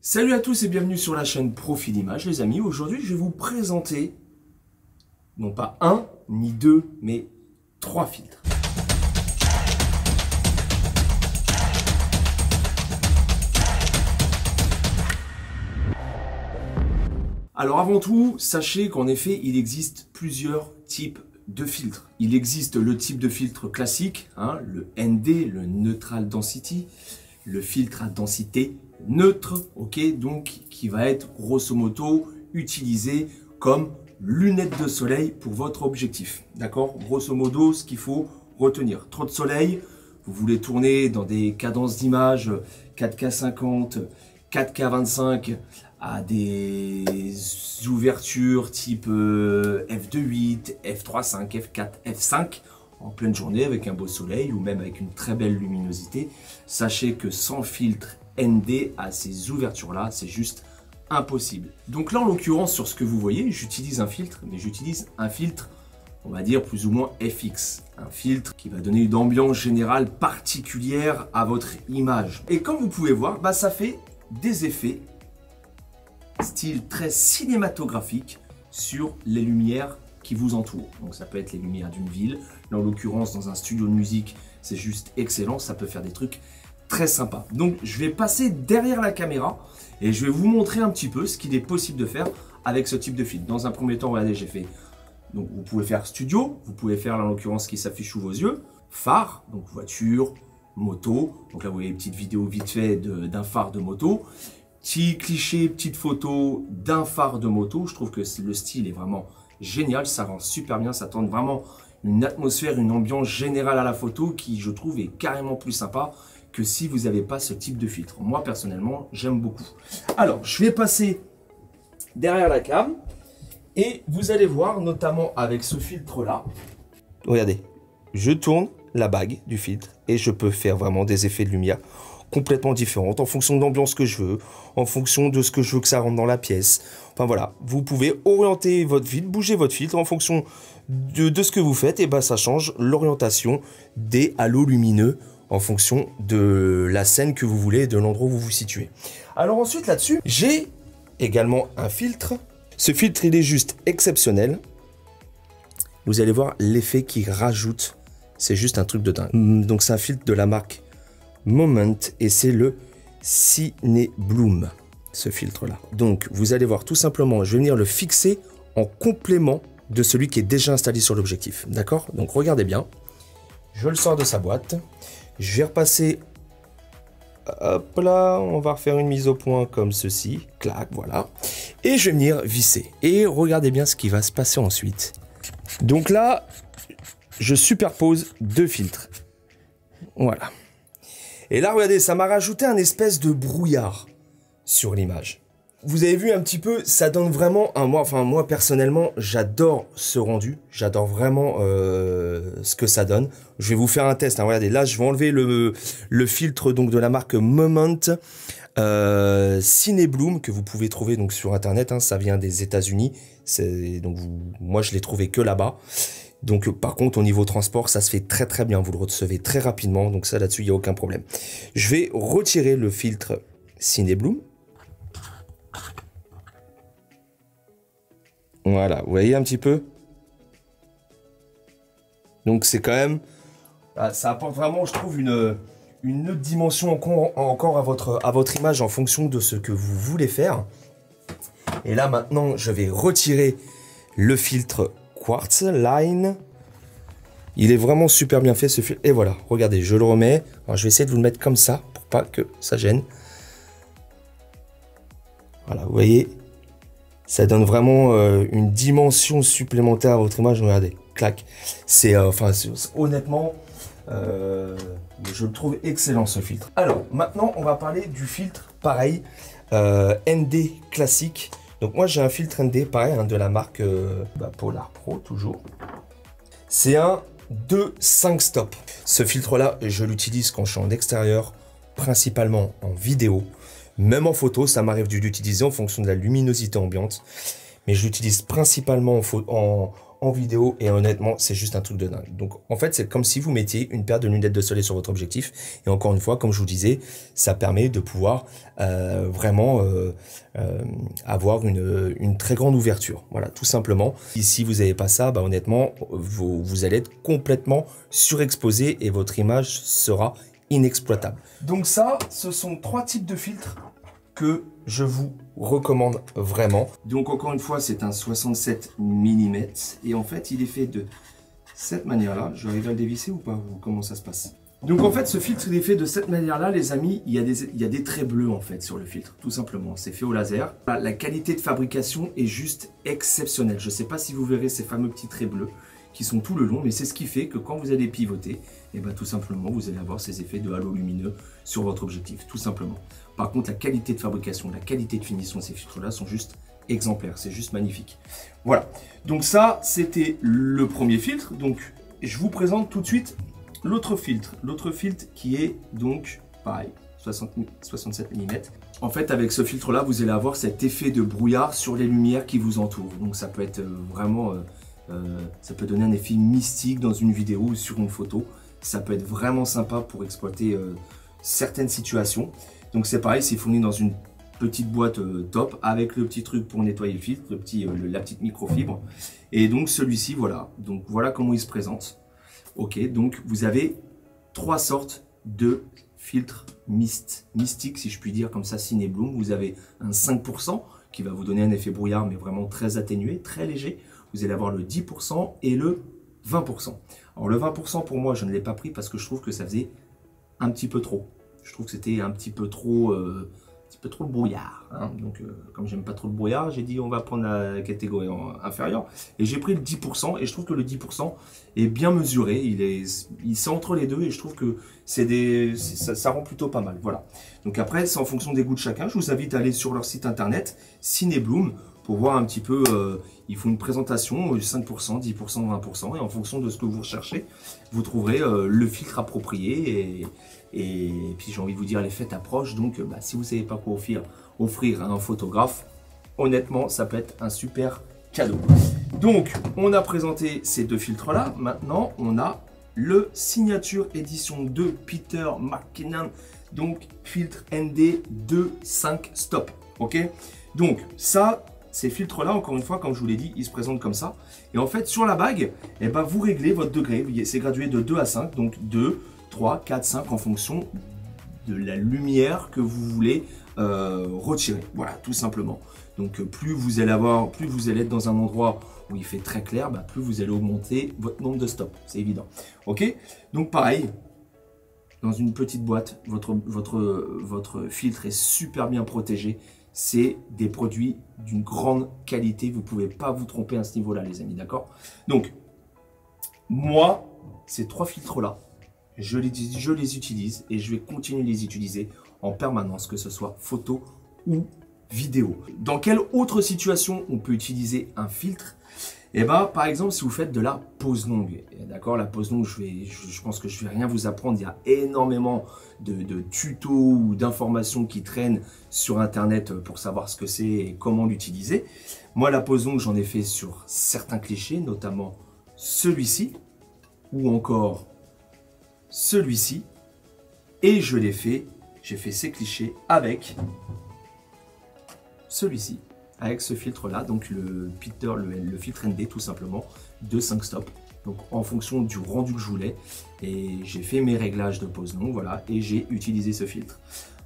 Salut à tous et bienvenue sur la chaîne Profil Image les amis. Aujourd'hui je vais vous présenter non pas un ni deux mais trois filtres. Alors avant tout, sachez qu'en effet il existe plusieurs types de filtres. Il existe le type de filtre classique, le ND, le Neutral Density, le filtre à densité neutre, ok, donc qui va être grosso modo utilisé comme lunettes de soleil pour votre objectif. D'accord? Grosso modo, ce qu'il faut retenir. Trop de soleil, vous voulez tourner dans des cadences d'image 4K 50, 4K 25 à des ouvertures type f2.8, f3.5, f4, f5 en pleine journée avec un beau soleil ou même avec une très belle luminosité. Sachez que sans filtre ND à ces ouvertures là, c'est juste impossible. Donc là en l'occurrence sur ce que vous voyez, j'utilise un filtre, mais j'utilise un filtre on va dire plus ou moins FX, un filtre qui va donner une ambiance générale particulière à votre image. Et comme vous pouvez voir, ça fait des effets style très cinématographique sur les lumières qui vous entourent. Donc ça peut être les lumières d'une ville, là en l'occurrence dans un studio de musique, c'est juste excellent, ça peut faire des trucs très sympas. Donc je vais passer derrière la caméra et je vais vous montrer un petit peu ce qu'il est possible de faire avec ce type de filtre. Dans un premier temps, regardez, j'ai fait, donc vous pouvez faire studio, vous pouvez faire là en l'occurrence ce qui s'affiche sous vos yeux, phare, donc voiture, moto, donc là vous voyez une petite vidéo vite fait d'un phare de moto, petit cliché, petite photo d'un phare de moto. Je trouve que le style est vraiment génial, ça rend super bien, ça donne vraiment une atmosphère, une ambiance générale à la photo qui je trouve est carrément plus sympa que si vous n'avez pas ce type de filtre. Moi personnellement j'aime beaucoup. Alors je vais passer derrière la cam et vous allez voir notamment avec ce filtre là. Regardez, je tourne la bague du filtre et je peux faire vraiment des effets de lumière complètement différentes en fonction de l'ambiance que je veux, en fonction de ce que je veux que ça rentre dans la pièce. Enfin voilà, vous pouvez orienter votre filtre, bouger votre filtre en fonction de ce que vous faites et ça change l'orientation des halos lumineux en fonction de la scène que vous voulez et de l'endroit où vous vous situez. Alors ensuite là-dessus, j'ai également un filtre. Ce filtre il est juste exceptionnel. Vous allez voir l'effet qu'il rajoute, c'est juste un truc de dingue. Donc c'est un filtre de la marque Moment et c'est le Cine Bloom, ce filtre là. Donc vous allez voir tout simplement, je vais venir le fixer en complément de celui qui est déjà installé sur l'objectif, d'accord? Donc regardez bien, je le sors de sa boîte, je vais repasser, hop là, on va refaire une mise au point comme ceci, clac, voilà, et je vais venir visser et regardez bien ce qui va se passer ensuite. Donc là, je superpose deux filtres, voilà. Et là, regardez, ça m'a rajouté un espèce de brouillard sur l'image. Vous avez vu un petit peu, ça donne vraiment un... Moi personnellement, j'adore ce rendu. J'adore vraiment ce que ça donne. Je vais vous faire un test. Regardez, là, je vais enlever le filtre donc, de la marque Moment Cine Bloom que vous pouvez trouver donc, sur Internet. Ça vient des États-Unis. Donc moi, je l'ai trouvé que là-bas. Donc par contre au niveau transport ça se fait très très bien, vous le recevez très rapidement, donc ça là-dessus il n'y a aucun problème. Je vais retirer le filtre Cine Bloom. Voilà, vous voyez un petit peu. Donc c'est quand même, ça apporte vraiment je trouve une autre dimension encore à votre image en fonction de ce que vous voulez faire. Et là maintenant je vais retirer le filtre Quartz Line. Il est vraiment super bien fait ce filtre. Et voilà, regardez, je le remets. Alors, je vais essayer de vous le mettre comme ça pour pas que ça gêne. Voilà, vous voyez, ça donne vraiment une dimension supplémentaire à votre image. Regardez, clac. C'est honnêtement, je le trouve excellent ce filtre. Alors maintenant, on va parler du filtre pareil, ND classique. Donc moi j'ai un filtre ND pareil de la marque Polar Pro toujours. C'est un 2.5 stop. Ce filtre là je l'utilise quand je suis en extérieur, principalement en vidéo. Même en photo ça m'arrive de l'utiliser en fonction de la luminosité ambiante. Mais je l'utilise principalement en vidéo et honnêtement, c'est juste un truc de dingue. Donc en fait, c'est comme si vous mettiez une paire de lunettes de soleil sur votre objectif et encore une fois, comme je vous disais, ça permet de pouvoir vraiment avoir une très grande ouverture. Voilà, tout simplement. Et si vous n'avez pas ça, bah, honnêtement, vous allez être complètement surexposé et votre image sera inexploitable. Donc ça, ce sont 3 types de filtres que je vous recommande vraiment. Donc encore une fois, c'est un 67 mm et en fait, il est fait de cette manière-là. Je vais arriver à le dévisser ou pas, ou comment ça se passe? Donc en fait, ce filtre, il est fait de cette manière-là, les amis. Il y a des traits bleus en fait sur le filtre, tout simplement. C'est fait au laser. La qualité de fabrication est juste exceptionnelle. Je ne sais pas si vous verrez ces fameux petits traits bleus qui sont tout le long, mais c'est ce qui fait que quand vous allez pivoter, et ben tout simplement, vous allez avoir ces effets de halo lumineux sur votre objectif, tout simplement. Par contre, la qualité de fabrication, la qualité de finition de ces filtres-là sont juste exemplaires, c'est juste magnifique. Voilà, donc ça, c'était le premier filtre. Donc, je vous présente tout de suite l'autre filtre qui est donc, pareil, 67 mm. En fait, avec ce filtre-là, vous allez avoir cet effet de brouillard sur les lumières qui vous entourent. Donc, ça peut être vraiment... ça peut donner un effet mystique dans une vidéo ou sur une photo. Ça peut être vraiment sympa pour exploiter certaines situations. Donc c'est pareil, c'est fourni dans une petite boîte top avec le petit truc pour nettoyer le filtre, la petite microfibre. Et donc celui-ci, voilà. Donc voilà comment il se présente. Ok, donc vous avez 3 sortes de filtres mystiques, si je puis dire, comme ça, Ciné Bloom. Vous avez un 5% qui va vous donner un effet brouillard, mais vraiment très atténué, très léger. Vous allez avoir le 10% et le 20%. Alors le 20% pour moi, je ne l'ai pas pris parce que je trouve que ça faisait un petit peu trop. Je trouve que c'était un petit peu trop le brouillard. Hein. Donc comme j'aime pas trop le brouillard, j'ai dit on va prendre la catégorie inférieure. Et j'ai pris le 10% et je trouve que le 10% est bien mesuré. Il c'est entre les deux et je trouve que ça rend plutôt pas mal. Voilà. Donc après, c'est en fonction des goûts de chacun. Je vous invite à aller sur leur site internet, Ciné Bloom, pour voir un petit peu, ils font une présentation, 5%, 10%, 20%, et en fonction de ce que vous recherchez, vous trouverez le filtre approprié, et puis j'ai envie de vous dire, les fêtes approchent, donc bah, si vous ne savez pas quoi offrir à un photographe, honnêtement, ça peut être un super cadeau. Donc, on a présenté ces 2 filtres-là, maintenant, on a le Signature Edition 2 Peter McKinnon, donc filtre ND 2.5 stop, ok? Donc, ça... Ces filtres-là, encore une fois, comme je vous l'ai dit, ils se présentent comme ça. Et en fait, sur la bague, eh ben, vous réglez votre degré. C'est gradué de 2 à 5. Donc 2, 3, 4, 5 en fonction de la lumière que vous voulez retirer. Voilà, tout simplement. Donc plus vous allez être dans un endroit où il fait très clair, bah, plus vous allez augmenter votre nombre de stops. C'est évident. Ok? Donc pareil, dans une petite boîte, votre filtre est super bien protégé. C'est des produits d'une grande qualité. Vous ne pouvez pas vous tromper à ce niveau-là, les amis, d'accord? Donc, moi, ces 3 filtres-là, je les utilise et je vais continuer de les utiliser en permanence, que ce soit photo ou vidéo. Dans quelle autre situation on peut utiliser un filtre? Et bah, par exemple, si vous faites de la pose longue, d'accord, la pose longue, je pense que je ne vais rien vous apprendre. Il y a énormément de tutos ou d'informations qui traînent sur Internet pour savoir ce que c'est et comment l'utiliser. Moi, la pose longue, j'en ai fait sur certains clichés, notamment celui-ci ou encore celui-ci. Et j'ai fait ces clichés avec celui-ci. Avec ce filtre là, donc le filtre ND tout simplement de 5 stops, donc en fonction du rendu que je voulais, et j'ai fait mes réglages de pose longue, voilà, et j'ai utilisé ce filtre.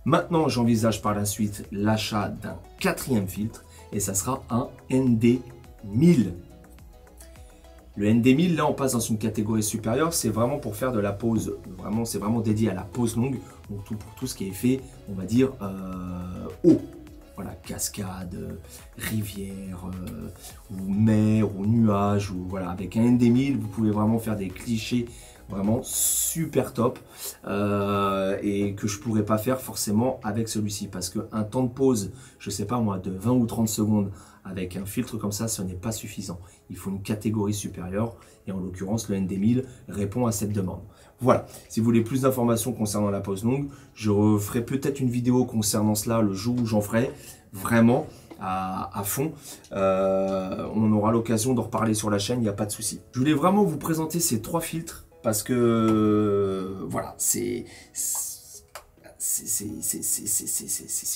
Maintenant j'envisage par la suite l'achat d'un 4e filtre et ça sera un ND 1000. Le ND 1000, là on passe dans une catégorie supérieure, c'est vraiment pour faire de la pose, vraiment c'est vraiment dédié à la pose longue, donc pour tout ce qui est fait, on va dire haut. Voilà, cascade, rivière, ou mer, ou nuage, ou voilà, avec un ND 1000, vous pouvez vraiment faire des clichés vraiment super top et que je pourrais pas faire forcément avec celui-ci parce qu'un temps de pause, je sais pas moi, de 20 ou 30 secondes avec un filtre comme ça, ce n'est pas suffisant. Il faut une catégorie supérieure et en l'occurrence le ND 1000 répond à cette demande. Voilà, si vous voulez plus d'informations concernant la pose longue, je referai peut-être une vidéo concernant cela le jour où j'en ferai vraiment. à fond. On aura l'occasion d'en reparler sur la chaîne, il n'y a pas de souci. Je voulais vraiment vous présenter ces 3 filtres parce que voilà, c'est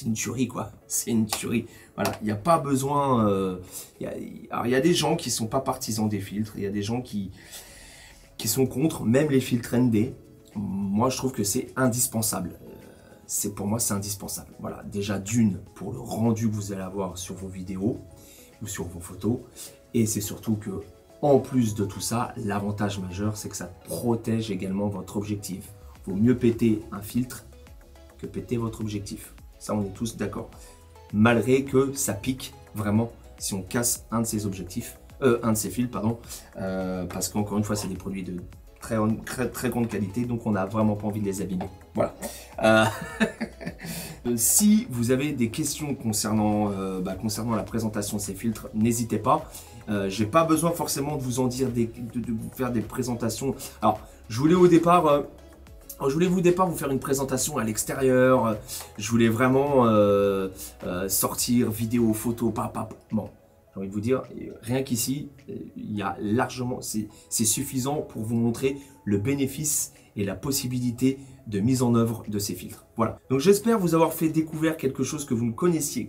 une tuerie quoi, c'est une tuerie. Voilà, il n'y a pas besoin. Alors il y a des gens qui sont pas partisans des filtres, il y a des gens qui sont contre, même les filtres ND. Moi je trouve que c'est indispensable. Pour moi c'est indispensable. Voilà, déjà d'une pour le rendu que vous allez avoir sur vos vidéos ou sur vos photos, et c'est surtout que en plus de tout ça, l'avantage majeur c'est que ça protège également votre objectif. Vaut mieux péter un filtre que péter votre objectif. Ça, on est tous d'accord. Malgré que ça pique vraiment si on casse un de ces objectifs, un de ces fils, pardon, parce qu'encore une fois, c'est des produits de très grande qualité, donc on n'a vraiment pas envie de les abîmer. Voilà. Si vous avez des questions concernant la présentation de ces filtres, n'hésitez pas. J'ai pas besoin forcément de vous en dire, de vous faire des présentations. Alors, je voulais au départ vous faire une présentation à l'extérieur. Je voulais vraiment sortir vidéo, photo, Bon, j'ai envie de vous dire, rien qu'ici, il y a largement, c'est suffisant pour vous montrer le bénéfice et la possibilité de mise en œuvre de ces filtres. Voilà. Donc j'espère vous avoir fait découvrir quelque chose que vous ne connaissez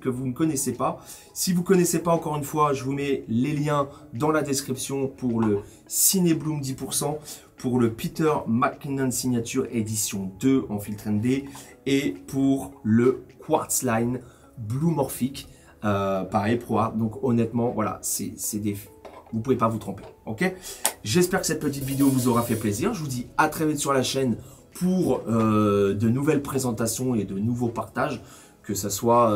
pas. Si vous ne connaissez pas, encore une fois, je vous mets les liens dans la description pour le Cinebloom 10%, pour le Peter McKinnon Signature édition 2 en filtre ND et pour le Quartz Line Bluemorphic, pareil Pro Art. Donc honnêtement, voilà, vous pouvez pas vous tromper. Ok, j'espère que cette petite vidéo vous aura fait plaisir. Je vous dis à très vite sur la chaîne pour de nouvelles présentations et de nouveaux partages, que ce soit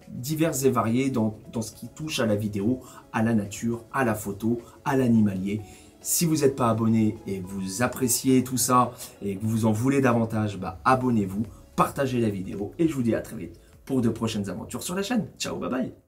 divers et variés dans ce qui touche à la vidéo, à la nature, à la photo, à l'animalier. Si vous n'êtes pas abonné et que vous appréciez tout ça et que vous en voulez davantage, abonnez-vous, partagez la vidéo et je vous dis à très vite pour de prochaines aventures sur la chaîne. Ciao, bye bye.